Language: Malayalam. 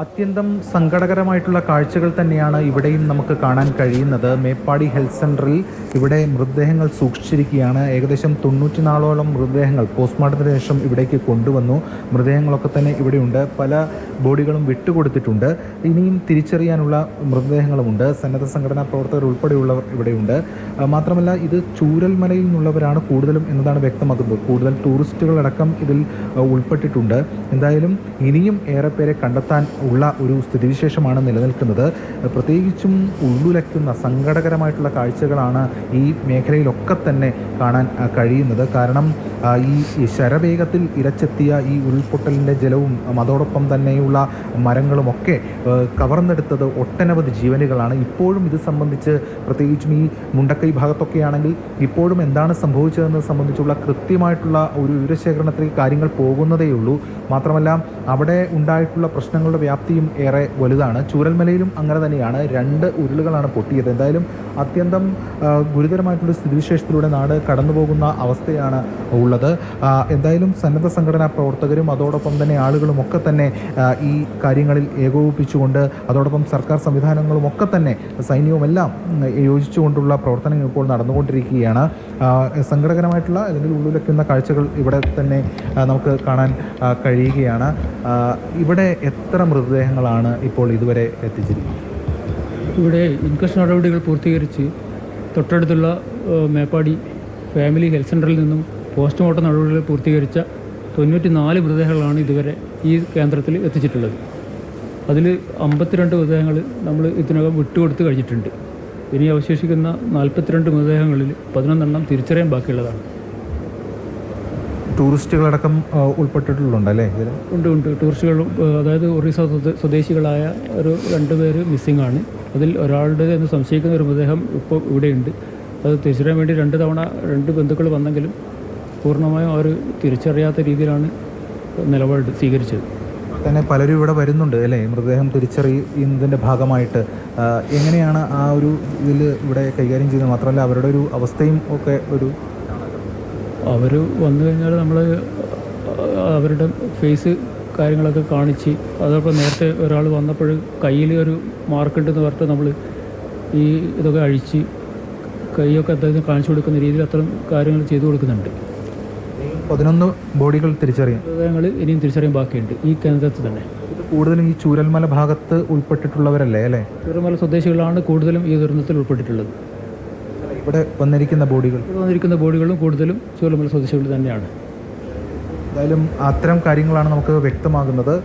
അത്യന്തം സങ്കടകരമായിട്ടുള്ള കാഴ്ചകൾ തന്നെയാണ് ഇവിടെയും നമുക്ക് കാണാൻ കഴിയുന്നത്. മേപ്പാടി ഹെൽത്ത് സെൻ്ററിൽ ഇവിടെ മൃതദേഹങ്ങൾ സൂക്ഷിച്ചിരിക്കുകയാണ്. ഏകദേശം 94ഓളം മൃതദേഹങ്ങൾ പോസ്റ്റ്മോർട്ടത്തിന് ശേഷം ഇവിടേക്ക് കൊണ്ടുവന്നു. മൃതദേഹങ്ങളൊക്കെ തന്നെ ഇവിടെയുണ്ട്. പല ബോഡികളും വിട്ടുകൊടുത്തിട്ടുണ്ട്. ഇനിയും തിരിച്ചറിയാനുള്ള മൃതദേഹങ്ങളുമുണ്ട്. സന്നദ്ധ സംഘടനാ പ്രവർത്തകർ ഉൾപ്പെടെയുള്ളവർ ഇവിടെയുണ്ട്. മാത്രമല്ല ഇത് ചൂരൽമലയിൽ നിന്നുള്ളവരാണ് കൂടുതലും എന്നതാണ് വ്യക്തമാക്കുന്നത്. കൂടുതൽ ടൂറിസ്റ്റുകളടക്കം ഇതിൽ ഉൾപ്പെട്ടിട്ടുണ്ട്. എന്തായാലും ഇനിയും ഏറെ പേരെ കണ്ടെത്താൻ ഉള്ള ഒരു സ്ഥിതിവിശേഷമാണ് നിലനിൽക്കുന്നത്. പ്രത്യേകിച്ചും ഉള്ളുലയ്ക്കുന്ന സങ്കടകരമായിട്ടുള്ള കാഴ്ചകളാണ് ഈ മേഖലയിലൊക്കെ തന്നെ കാണാൻ കഴിയുന്നത്. കാരണം ഈ ശരവേഗത്തിൽ ഇരച്ചെത്തിയ ഈ ഉരുൾപൊട്ടലിൻ്റെ ജലവും അതോടൊപ്പം തന്നെയുള്ള മരങ്ങളുമൊക്കെ കവർന്നെടുത്തത് ഒട്ടനവധി ജീവനുകളാണ്. ഇപ്പോഴും ഇത് സംബന്ധിച്ച് പ്രത്യേകിച്ചും ഈ മുണ്ടക്കൈ ഭാഗത്തൊക്കെയാണെങ്കിൽ ഇപ്പോഴും എന്താണ് സംഭവിച്ചതെന്ന് സംബന്ധിച്ചുള്ള കൃത്യമായിട്ടുള്ള ഒരു വിവരശേഖരണത്തിൽ കാര്യങ്ങൾ പോകുന്നതേയുള്ളൂ. മാത്രമല്ല അവിടെ ഉണ്ടായിട്ടുള്ള പ്രശ്നങ്ങളുടെ വ്യാപ്തിയും ഏറെ വലുതാണ്. ചൂരൽമലയിലും അങ്ങനെ തന്നെയാണ്. 2 ഉരുളുകളാണ് പൊട്ടിയത്. എന്തായാലും അത്യന്തം ഗുരുതരമായിട്ടുള്ള സ്ഥിതിവിശേഷത്തിലൂടെ നാട് കടന്നു പോകുന്ന അവസ്ഥയാണ് ഉള്ളത്. എന്തായാലും സന്നദ്ധ സംഘടനാ പ്രവർത്തകരും അതോടൊപ്പം തന്നെ ആളുകളും ഒക്കെ തന്നെ ഈ കാര്യങ്ങളിൽ ഏകോപിപ്പിച്ചുകൊണ്ട് അതോടൊപ്പം സർക്കാർ സംവിധാനങ്ങളും ഒക്കെ തന്നെ സൈന്യവുമെല്ലാം യോജിച്ചുകൊണ്ടുള്ള പ്രവർത്തനങ്ങൾ ഇപ്പോൾ നടന്നുകൊണ്ടിരിക്കുകയാണ്. സങ്കടകരമായിട്ടുള്ള അല്ലെങ്കിൽ ഉള്ളിലയ്ക്കുന്ന കാഴ്ചകൾ ഇവിടെ തന്നെ നമുക്ക് കാണാൻ കഴിയുകയാണ്. ഇവിടെ എത്ര മൃതദേഹങ്ങളാണ് ഇപ്പോൾ ഇതുവരെ എത്തിച്ചിരിക്കുന്നത്? ഇവിടെ ഇൻക്വസ്റ്റ് നടപടികൾ പൂർത്തീകരിച്ച് തൊട്ടടുത്തുള്ള മേപ്പാടി ഫാമിലി ഹെൽത്ത് സെൻ്ററിൽ നിന്നും പോസ്റ്റ്മോർട്ടം നടപടികൾ പൂർത്തീകരിച്ച 94 മൃതദേഹങ്ങളാണ് ഇതുവരെ ഈ കേന്ദ്രത്തിൽ എത്തിച്ചിട്ടുള്ളത്. അതിൽ 52 മൃതദേഹങ്ങൾ നമ്മൾ ഇതിനകം വിട്ടുകൊടുത്ത് കഴിഞ്ഞിട്ടുണ്ട്. ഇനി അവശേഷിക്കുന്ന 42 മൃതദേഹങ്ങളിൽ 11 തിരിച്ചറിയാൻ ബാക്കിയുള്ളതാണ്. ടൂറിസ്റ്റുകളടക്കം ഉൾപ്പെട്ടിട്ടുണ്ടല്ലേ ഇതിൽ? ഉണ്ട്. ടൂറിസ്റ്റുകൾ, അതായത് ഒറീസ സ്വദേശികളായ ഒരു 2 പേര് മിസ്സിംഗ് ആണ്. അതിൽ ഒരാളുടെ എന്ന് സംശയിക്കുന്ന ഒരു മൃതദേഹം ഇപ്പോൾ ഇവിടെയുണ്ട്. അത് തിരിച്ചറിയാൻ വേണ്ടി 2 തവണ 2 ബന്ധുക്കൾ വന്നെങ്കിലും പൂർണ്ണമായും അവർ തിരിച്ചറിയാത്ത രീതിയിലാണ് നിലപാട് സ്വീകരിച്ചത്. തന്നെ പലരും ഇവിടെ വരുന്നുണ്ട് അല്ലേ, മൃതദേഹം തിരിച്ചറിയുന്നതിൻ്റെ ഭാഗമായിട്ട്. എങ്ങനെയാണ് ആ ഒരു ഇതിൽ ഇവിടെ കൈകാര്യം ചെയ്യുന്നത്? മാത്രമല്ല അവരുടെ ഒരു അവസ്ഥയും ഒക്കെ അവർ വന്നു കഴിഞ്ഞാൽ നമ്മൾ അവരുടെ ഫേസ് കാര്യങ്ങളൊക്കെ കാണിച്ച്, അതോടൊപ്പം നേരത്തെ ഒരാൾ വന്നപ്പോൾ കയ്യിൽ ഒരു മാർക്കുണ്ടെന്ന് പറഞ്ഞിട്ട് നമ്മൾ ഈ ഇതൊക്കെ അഴിച്ച് കൈയൊക്കെ അദ്ദേഹത്തിന് കാണിച്ചു കൊടുക്കുന്ന രീതിയിൽ അത്തരം കാര്യങ്ങൾ ചെയ്തു കൊടുക്കുന്നുണ്ട്. 11 ബോഡികൾ തിരിച്ചറിയാം, മൃതദേഹങ്ങൾ ഇനിയും തിരിച്ചറിയാൻ ബാക്കിയുണ്ട് ഈ കേന്ദ്രത്തിൽ തന്നെ. ഇത് കൂടുതലും ഈ ചൂരൽമല ഭാഗത്ത് ഉൾപ്പെട്ടിട്ടുള്ളവരല്ലേ അല്ലേ? ചൂരൽമല സ്വദേശികളാണ് കൂടുതലും ഈ ദുരന്തത്തിൽ ഉൾപ്പെട്ടിട്ടുള്ളത്. ഇവിടെ വന്നിരിക്കുന്ന ബോഡികളും കൂടുതലും ചൂരൽമല സ്വദേശികൾ തന്നെയാണ്. എന്തായാലും അത്തരം കാര്യങ്ങളാണ് നമുക്ക് വ്യക്തമാകുന്നത്.